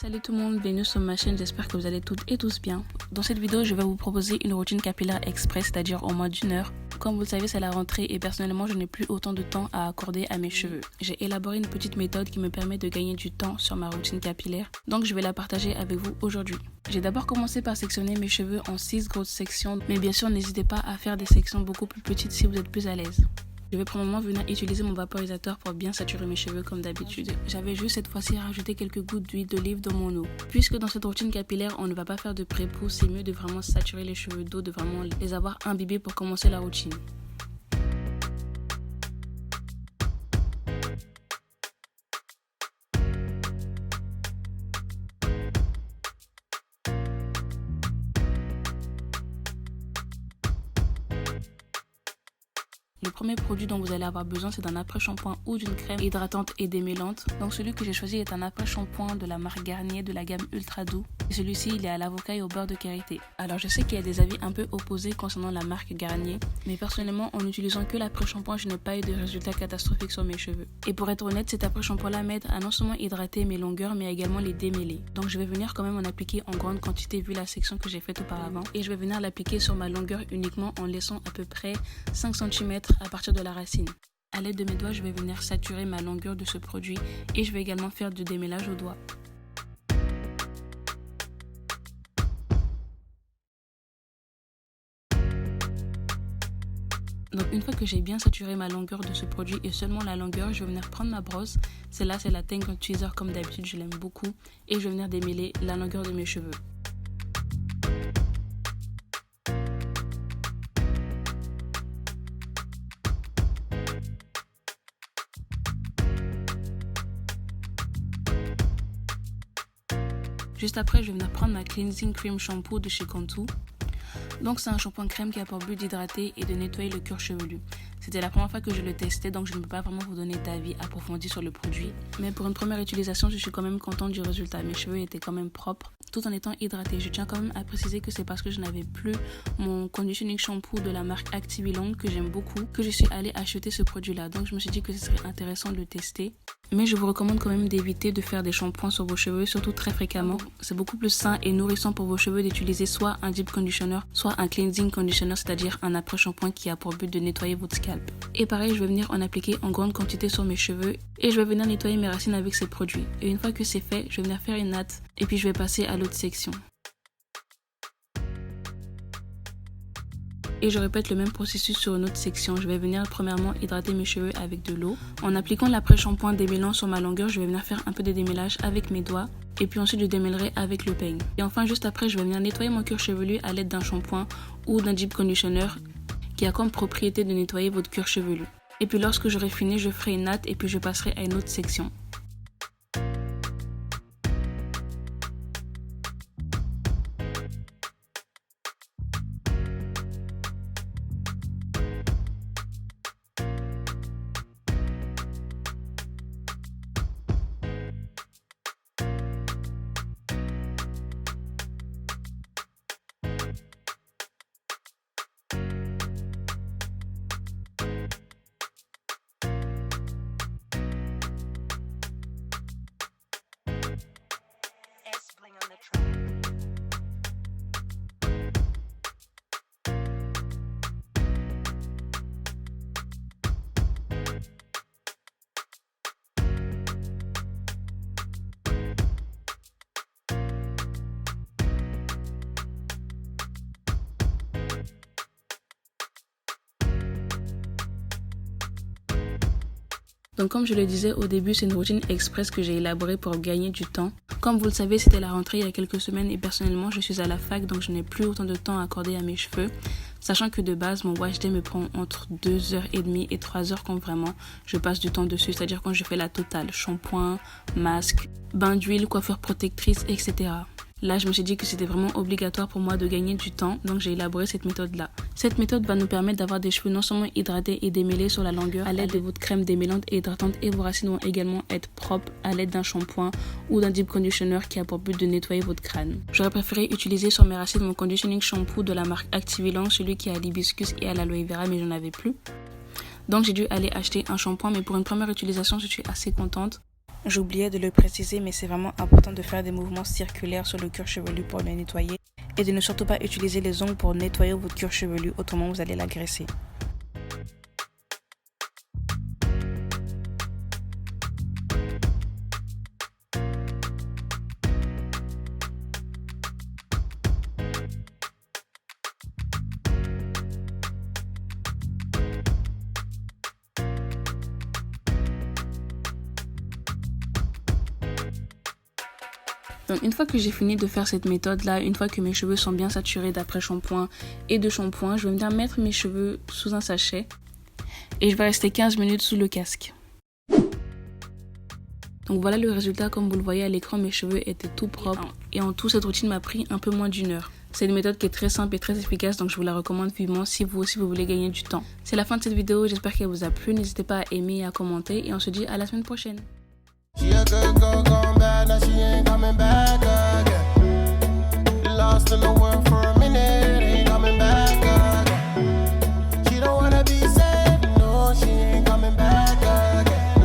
Salut tout le monde, bienvenue sur ma chaîne, j'espère que vous allez toutes et tous bien. Dans cette vidéo, je vais vous proposer une routine capillaire express, c'est-à-dire en moins d'1 heure. Comme vous le savez, c'est la rentrée et personnellement, je n'ai plus autant de temps à accorder à mes cheveux. J'ai élaboré une petite méthode qui me permet de gagner du temps sur ma routine capillaire, donc je vais la partager avec vous aujourd'hui. J'ai d'abord commencé par sectionner mes cheveux en 6 grosses sections, mais bien sûr, n'hésitez pas à faire des sections beaucoup plus petites si vous êtes plus à l'aise. Je vais premièrement venir utiliser mon vaporisateur pour bien saturer mes cheveux comme d'habitude. J'avais juste cette fois-ci rajouté quelques gouttes d'huile d'olive dans mon eau. Puisque dans cette routine capillaire, on ne va pas faire de pré-pousse, c'est mieux de vraiment saturer les cheveux d'eau, de vraiment les avoir imbibés pour commencer la routine. Le premier produit dont vous allez avoir besoin, c'est d'un après-shampoing ou d'une crème hydratante et démêlante. Donc celui que j'ai choisi est un après-shampoing de la marque Garnier de la gamme Ultra Doux. Et celui-ci, il est à l'avocat et au beurre de karité. Alors je sais qu'il y a des avis un peu opposés concernant la marque Garnier, mais personnellement, en n'utilisant que l'après-shampoing, je n'ai pas eu de résultats catastrophiques sur mes cheveux. Et pour être honnête, cet après-shampoing-là m'aide à non seulement hydrater mes longueurs, mais également les démêler. Donc je vais venir quand même en appliquer en grande quantité vu la section que j'ai faite auparavant. Et je vais venir l'appliquer sur ma longueur uniquement en laissant à peu près 5 cm à partir de la racine. A l'aide de mes doigts, je vais venir saturer ma longueur de ce produit et je vais également faire du démêlage au doigt. Donc une fois que j'ai bien saturé ma longueur de ce produit et seulement la longueur, je vais venir prendre ma brosse. Celle-là, c'est la Tangle Tweezer comme d'habitude, je l'aime beaucoup. Et je vais venir démêler la longueur de mes cheveux. Juste après, je vais venir prendre ma Cleansing Cream Shampoo de chez Cantu. Donc c'est un shampoing crème qui a pour but d'hydrater et de nettoyer le cuir chevelu. C'était la première fois que je le testais, donc je ne peux pas vraiment vous donner d'avis approfondi sur le produit. Mais pour une première utilisation, je suis quand même contente du résultat. Mes cheveux étaient quand même propres, tout en étant hydratés. Je tiens quand même à préciser que c'est parce que je n'avais plus mon conditioning shampoo de la marque Activilong que j'aime beaucoup, que je suis allée acheter ce produit-là. Donc je me suis dit que ce serait intéressant de le tester. Mais je vous recommande quand même d'éviter de faire des shampoings sur vos cheveux, surtout très fréquemment. C'est beaucoup plus sain et nourrissant pour vos cheveux d'utiliser soit un deep conditioner, soit un cleansing conditioner, c'est-à-dire un après-shampoing qui a pour but de nettoyer votre scalp. Et pareil, je vais venir en appliquer en grande quantité sur mes cheveux et je vais venir nettoyer mes racines avec ces produits. Et une fois que c'est fait, je vais venir faire une natte et puis je vais passer à l'autre section. Et je répète le même processus sur une autre section. Je vais venir premièrement hydrater mes cheveux avec de l'eau. En appliquant l'après-shampoing démêlant sur ma longueur, je vais venir faire un peu de démêlage avec mes doigts. Et puis ensuite, je démêlerai avec le peigne. Et enfin, juste après, je vais venir nettoyer mon cuir chevelu à l'aide d'un shampoing ou d'un deep conditioner qui a comme propriété de nettoyer votre cuir chevelu. Et puis lorsque j'aurai fini, je ferai une natte et puis je passerai à une autre section. Donc comme je le disais au début, c'est une routine express que j'ai élaborée pour gagner du temps. Comme vous le savez, c'était la rentrée il y a quelques semaines et personnellement, je suis à la fac, donc je n'ai plus autant de temps à accorder à mes cheveux. Sachant que de base, mon wash day me prend entre 2h30 et 3h quand vraiment je passe du temps dessus. C'est-à-dire quand je fais la totale, shampoing, masque, bain d'huile, coiffure protectrice, etc. Là, je me suis dit que c'était vraiment obligatoire pour moi de gagner du temps, donc j'ai élaboré cette méthode-là. Cette méthode va nous permettre d'avoir des cheveux non seulement hydratés et démêlés sur la longueur à l'aide de votre crème démêlante et hydratante, et vos racines vont également être propres à l'aide d'un shampoing ou d'un deep conditioner qui a pour but de nettoyer votre crâne. J'aurais préféré utiliser sur mes racines mon conditioning shampoo de la marque Activilong, celui qui a à l'hibiscus et à l'aloe vera, mais j'en avais plus. Donc j'ai dû aller acheter un shampoing, mais pour une première utilisation, je suis assez contente. J'oubliais de le préciser, mais c'est vraiment important de faire des mouvements circulaires sur le cuir chevelu pour le nettoyer et de ne surtout pas utiliser les ongles pour nettoyer votre cuir chevelu, autrement vous allez l'agresser. Donc une fois que j'ai fini de faire cette méthode là, une fois que mes cheveux sont bien saturés d'après-shampoing et de shampoing, je vais venir mettre mes cheveux sous un sachet et je vais rester 15 minutes sous le casque. Donc voilà le résultat, comme vous le voyez à l'écran, mes cheveux étaient tout propres et en tout cette routine m'a pris un peu moins d'1 heure. C'est une méthode qui est très simple et très efficace, donc je vous la recommande vivement si vous aussi vous voulez gagner du temps. C'est la fin de cette vidéo, j'espère qu'elle vous a plu, n'hésitez pas à aimer et à commenter et on se dit à la semaine prochaine. She a good girl gone bad, now she ain't coming back again. Lost in the world for a